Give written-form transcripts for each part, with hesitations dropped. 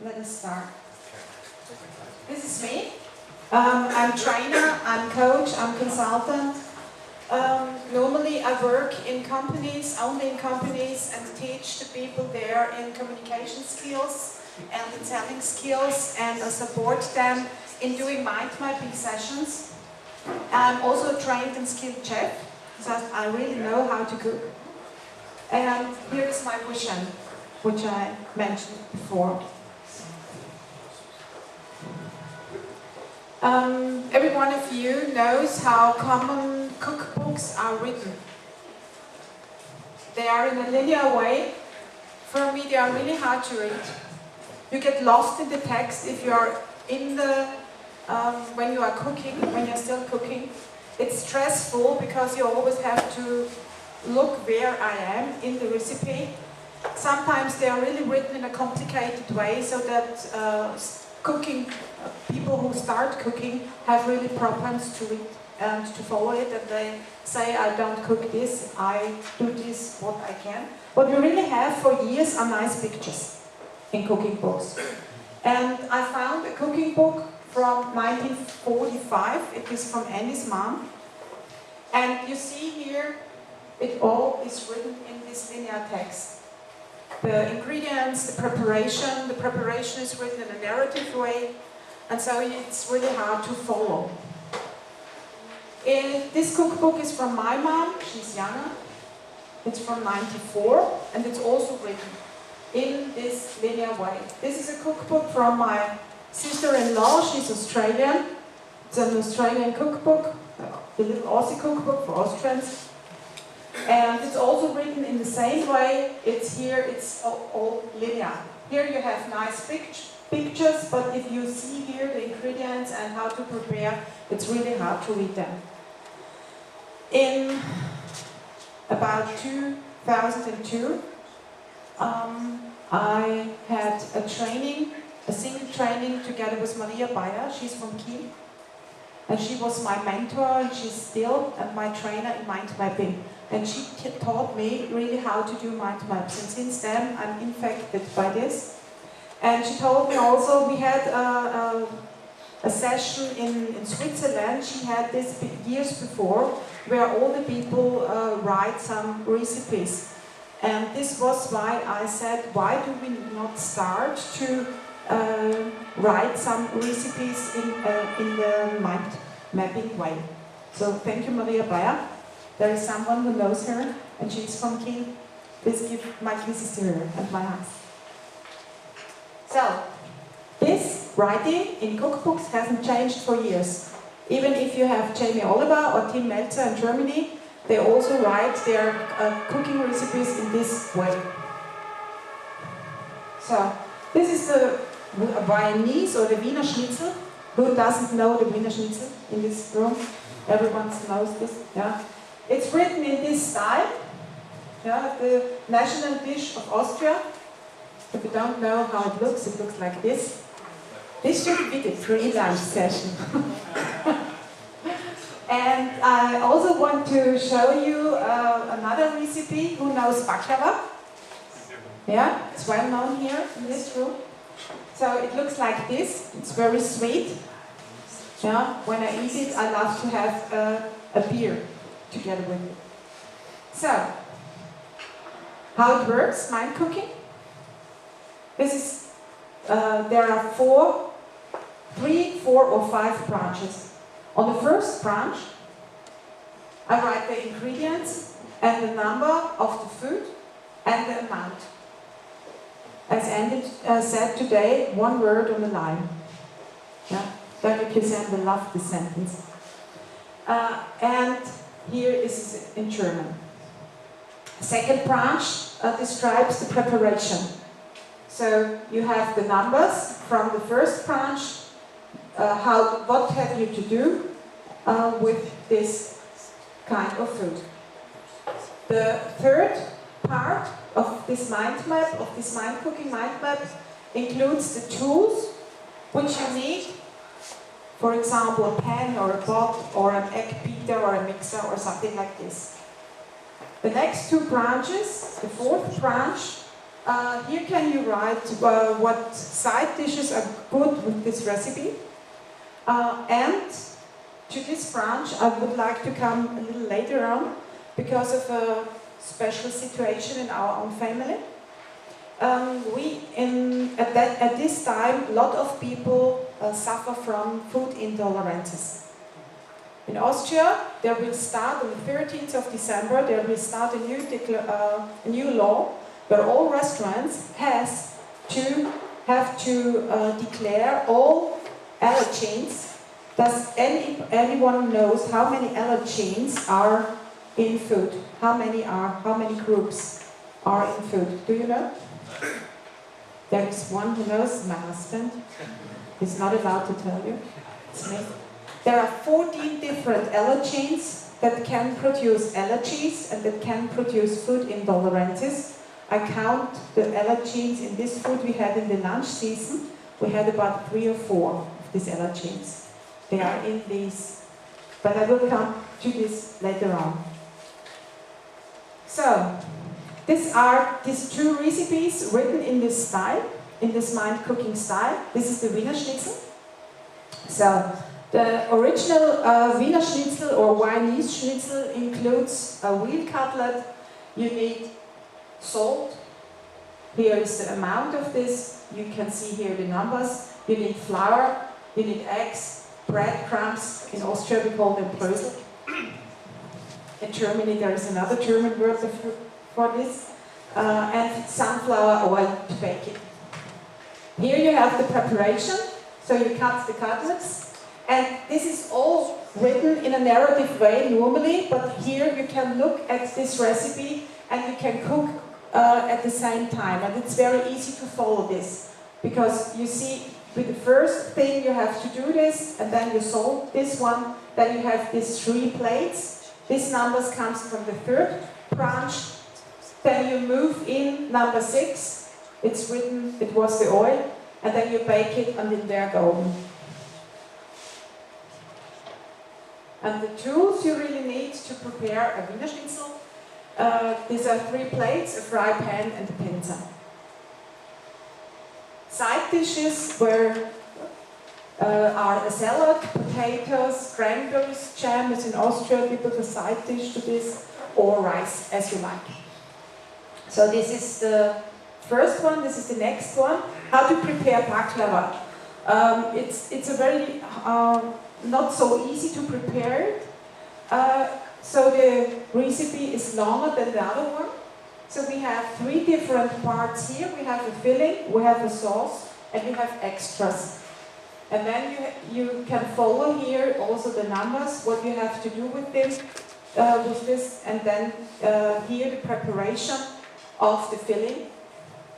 let us start. This is me. I'm trainer, I'm coach, I'm consultant. Normally I work in companies, only in companies, and teach the people there in communication skills and in selling skills, and I support them in doing mind mapping sessions. I'm also a trained and skilled chef, so I really know how to cook. And here is my vision, which I mentioned before. Every one of you knows how common cookbooks are written. They are in a linear way. For me, they are really hard to read. You get lost in the text if you are in the when you are cooking, when you're still cooking. It's stressful because you always have to look where I am in the recipe. Sometimes they are really written in a complicated way so that people who start cooking have really problems to read and to follow it, and they say, I don't cook this, I do this what I can. What we really have for years are nice pictures in cooking books. And I found a cooking book from 1945, it is from Annie's mom. And you see here, it all is written in this linear text. The ingredients, the preparation is written in a narrative way, and so it's really hard to follow. This cookbook is from my mom, she's younger. It's from 94, and it's also written in this linear way. This is a cookbook from my sister-in-law, she's Australian. It's an Australian cookbook, the little Aussie cookbook for Austrians. And it's also written in the same way. It's all linear. Here you have nice pictures, but if you see here the ingredients and how to prepare, it's really hard to read them. In about 2002, I had a single training together with Marion Lercher. She's from Kiel. And she was my mentor, and she's still my trainer in mind mapping. And she taught me really how to do mind maps. And since then, I'm infected by this. And she told me also, we had a session in Switzerland. She had this years before, where all the people write some recipes. And this was why I said, why do we not start to write some recipes in the mind mapping way? So thank you, Marion Lercher. There is someone who knows her, and she's from Kiel. Please give my kisses to her and my hugs. So, this writing in cookbooks hasn't changed for years. Even if you have Jamie Oliver or Tim Meltzer in Germany, they also write their cooking recipes in this way. So, this is the Viennese or the Wiener schnitzel. Who doesn't know the Wiener schnitzel in this room? Everyone knows this, yeah? It's written in this style, yeah, the national dish of Austria. If you don't know how it looks like this. This should be the pre-lunch session. And I also want to show you another recipe. Who knows baklava? Yeah, it's well known here in this room. So it looks like this. It's very sweet. Yeah, when I eat it, I love to have a beer together with it. So, how it works, mind cooking. This is, there are 3, 4 or 5 branches. On the first branch, I write the ingredients and the number of the food and the amount. As Andy said today, one word on the line. Yeah, Dr. Kisander loved this sentence. And here is in German. Second branch describes the preparation. So you have the numbers from the first branch. What have you to do with this kind of food? The third part of this mind map, of this mind cooking mind map, includes the tools which you need. For example, a pan or a pot or an egg beater or a mixer or something like this. The next 2 branches, the fourth branch, Here can you write what side dishes are good with this recipe. And to this branch I would like to come a little later on because of a special situation in our own family. At this time, a lot of people suffer from food intolerances. In Austria, there will start on the 13th of December, there will start a new law where all restaurants have to declare all allergens. Does anyone knows how many allergens are in food? How many groups are in food? Do you know? There is one who knows, my husband. He's not allowed to tell you. It's me. There are 14 different allergens that can produce allergies and that can produce food intolerances. I count the allergens in this food we had in the lunch season. We had about 3 or 4 of these allergens. They are in these, but I will come to this later on. So, these are these 2 recipes written in this style, in this MindCooking style. This is the Wiener Schnitzel. So, the original Wiener Schnitzel or Viennese Schnitzel includes a veal cutlet. You need salt. Here is the amount of this. You can see here the numbers. You need flour. You need eggs, breadcrumbs. In Austria we call them Brösel. In Germany there is another German word for this. And sunflower oil to bake it. Here you have the preparation. So you cut the cutlets. And this is all written in a narrative way normally, but here you can look at this recipe and you can cook at the same time. And it's very easy to follow this. Because you see, with the first thing you have to do this, and then you salt this one, then you have these 3 plates. This numbers comes from the 3rd branch. Then you move in number 6. It's written, it was the oil. And then you bake it until they're golden. And the tools you really need to prepare a Wiener Schnitzel, these are 3 plates, a fry pan and a pinzer. Side dishes are a salad, potatoes, cranberries, jam is in Austria, typical side dish to this, or rice, as you like. So this is the first one, this is the next one. How to prepare baklava. It's a very not so easy to prepare it. So the recipe is longer than the other one. So we have 3 different parts here. We have a filling, we have a sauce, and we have extras. And then you can follow here also the numbers, what you have to do with this, and then here the preparation of the filling,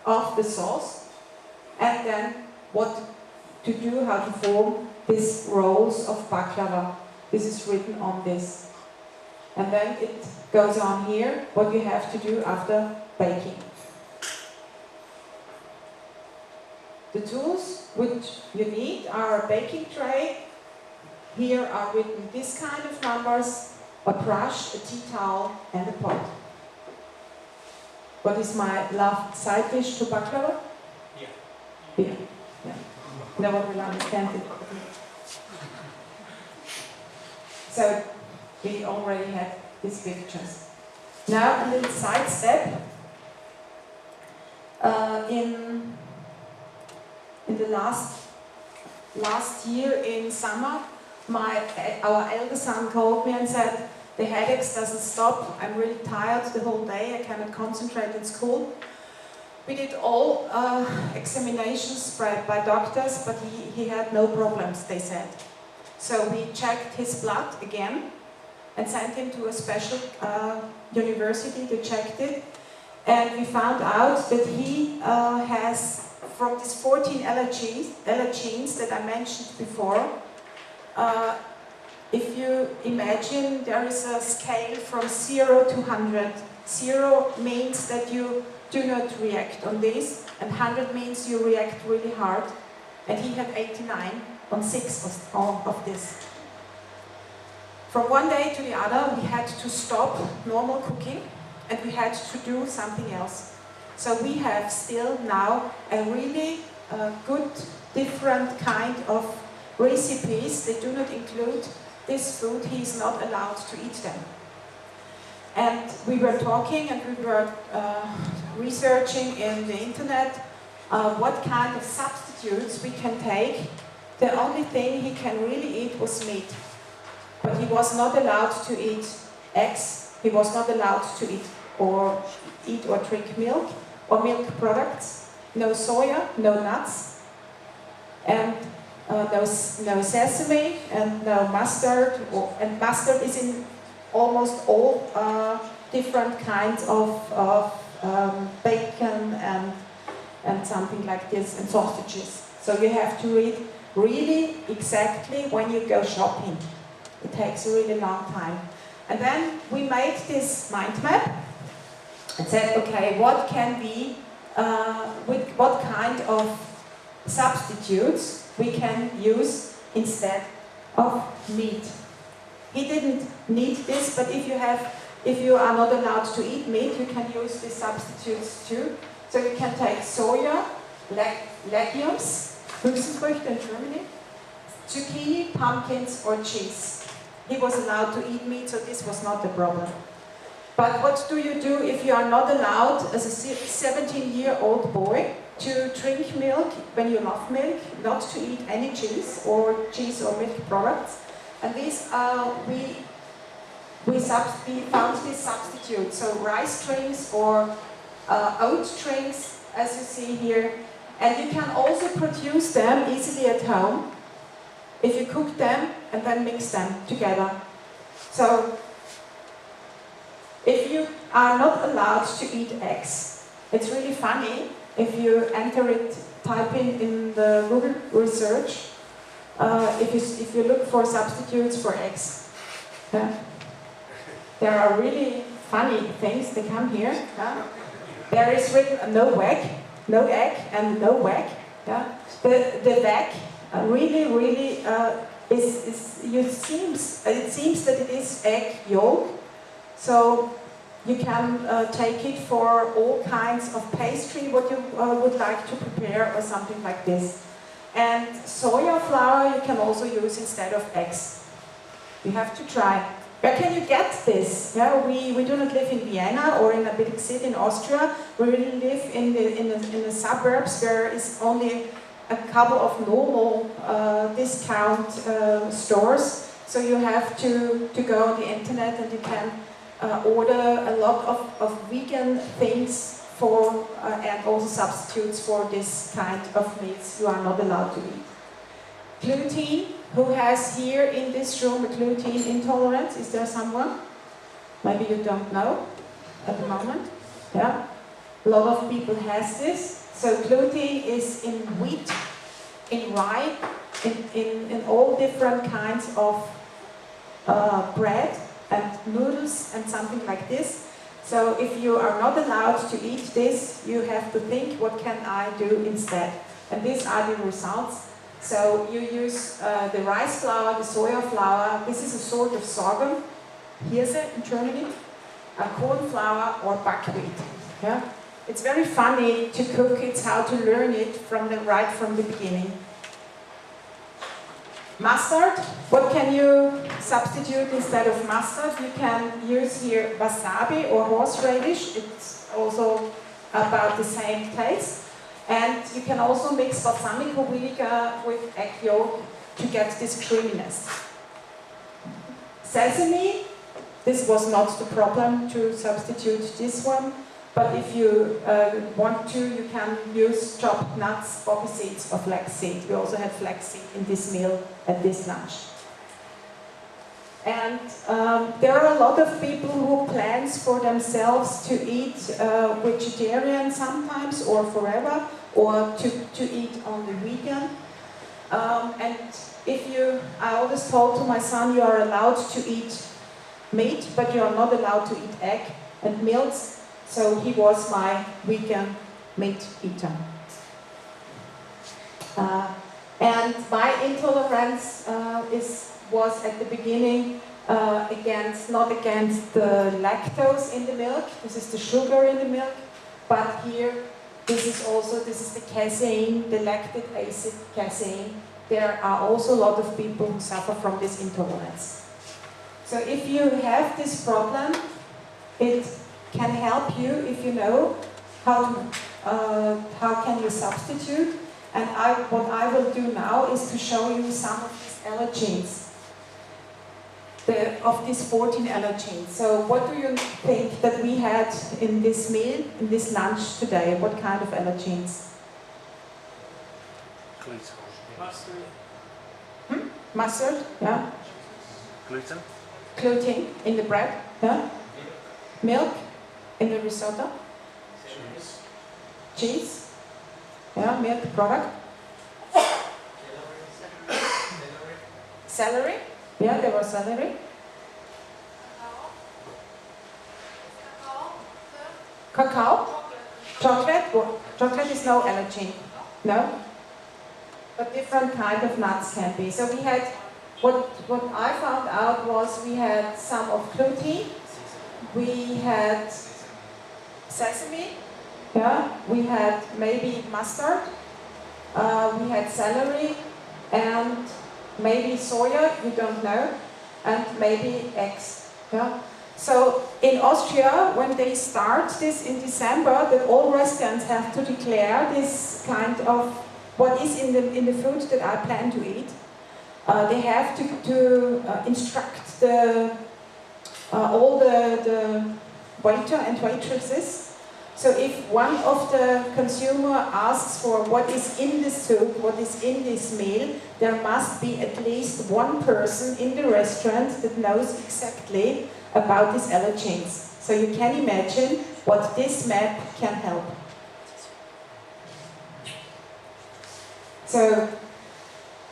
of the sauce, and then what to do, how to form these rolls of baklava. This is written on this. And then it goes on here, what you have to do after baking. The tools which you need are a baking tray. Here are written this kind of numbers, a brush, a tea towel, and a pot. What is my love side dish to baklava? Beer. Yeah. No one will understand it. So, we already had these pictures. Now a little side step. In the last year in summer, our elder son called me and said, the headaches doesn't stop, I'm really tired the whole day, I cannot concentrate in school. We did all examinations by doctors, but he had no problems, they said. So we checked his blood again and sent him to a special university to check it. And we found out that he has, from these 14 allergens that I mentioned before, if you imagine there is a scale from 0 to 100. 0 means that you do not react on this, and 100 means you react really hard. And he had 89 on 6 of this. From one day to the other, we had to stop normal cooking, and we had to do something else. So we have still now a really good, different kind of recipes. They do not include this food. He is not allowed to eat them. And we were talking and we were researching in the internet what kind of substitutes we can take. The only thing he can really eat was meat. But he was not allowed to eat eggs. He was not allowed to eat or drink milk or milk products. No soya, no nuts, and no sesame, and no mustard. And mustard is in almost all different kinds of bacon and something like this, and sausages. So you have to read really exactly when you go shopping. It takes a really long time. And then we made this mind map and said, okay, what can be, with what kind of substitutes we can use instead of meat. He didn't need this, but if you are not allowed to eat meat, you can use these substitutes too. So you can take soya, legumes, Hülsenfrüchte in Germany, zucchini, pumpkins, or cheese. He was allowed to eat meat, so this was not a problem. But what do you do if you are not allowed, as a 17-year-old boy, to drink milk when you love milk, not to eat any cheese or milk products? And these we found this substitute, so rice strings or oat strings, as you see here. And you can also produce them easily at home if you cook them and then mix them together. So if you are not allowed to eat eggs, it's really funny if you type in the Google research, if you look for substitutes for eggs. There are really funny things that come here. There is written no egg, and no egg. The egg really it seems that it is egg yolk. So you can take it for all kinds of pastry, what you would like to prepare or something like this. And soya flour you can also use instead of eggs. You have to try. Where can you get this? We do not live in Vienna or in a big city in Austria. We really live in the suburbs where is only a couple of normal discount stores. So you have to go on the internet and you can order a lot of vegan things for and also substitutes for this kind of meats you are not allowed to eat. Gluten. Who has here in this room a gluten intolerance? Is there someone? Maybe you don't know at the moment. Yeah, a lot of people has this. So gluten is in wheat, in rye, in all different kinds of bread and noodles and something like this. So if you are not allowed to eat this, you have to think, what can I do instead? And these are the results. So you use the rice flour, the soya flour. This is a sort of sorghum, Hirse in Germany, a corn flour or buckwheat. Yeah? It's very funny to cook. It's how to learn it right from the beginning. Mustard. What can you substitute instead of mustard? You can use here wasabi or horseradish. It's also about the same taste. And you can also mix balsamico vinegar with egg yolk to get this creaminess. Sesame, this was not the problem to substitute this one, but if you want to, you can use chopped nuts, poppy seeds or flaxseed. We also had flaxseed in this meal at this lunch. And there are a lot of people who plans for themselves to eat vegetarian sometimes or forever, or to eat only vegan. And I always told to my son, you are allowed to eat meat, but you are not allowed to eat egg and milk. So he was my vegan meat eater. And my intolerance was at the beginning not against the lactose in the milk. This is the sugar in the milk, But here, this is the casein, the lactic acid casein. There are also a lot of people who suffer from this intolerance. So if you have this problem, it can help you if you know how can you substitute. And what I will do now is to show you some of these allergens. Of these 14 allergens. So what do you think that we had in this meal, in this lunch today? What kind of allergens? Gluten. Mustard, yeah. Gluten. Gluten in the bread, yeah. Milk in the risotto. Cheese. Cheese, yeah, milk product. Celery, yeah, there was celery. Cacao. Chocolate. Chocolate is no allergen. No. But different kind of nuts can be. So we had, what I found out was we had some of gluten. We had sesame. Yeah. We had maybe mustard. We had celery and maybe soya, we don't know, and maybe eggs. Yeah? So in Austria, when they start this in December, that all restaurants have to declare this kind of what is in the food that I plan to eat. They have to instruct all the waiter and waitresses. So if one of the consumer asks for what is in this soup, what is in this meal, there must be at least one person in the restaurant that knows exactly about these allergens. So you can imagine what this map can help. So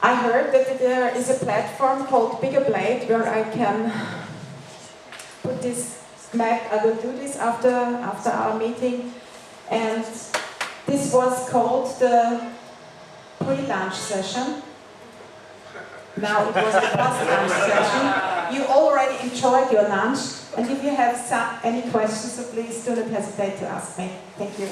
I heard that there is a platform called Biggerplate where I can put this map. I will do this after our meeting. And this was called the pre-lunch session. Now it was the post-lunch session. You already enjoyed your lunch. And if you have any questions, so please do not hesitate to ask me. Thank you.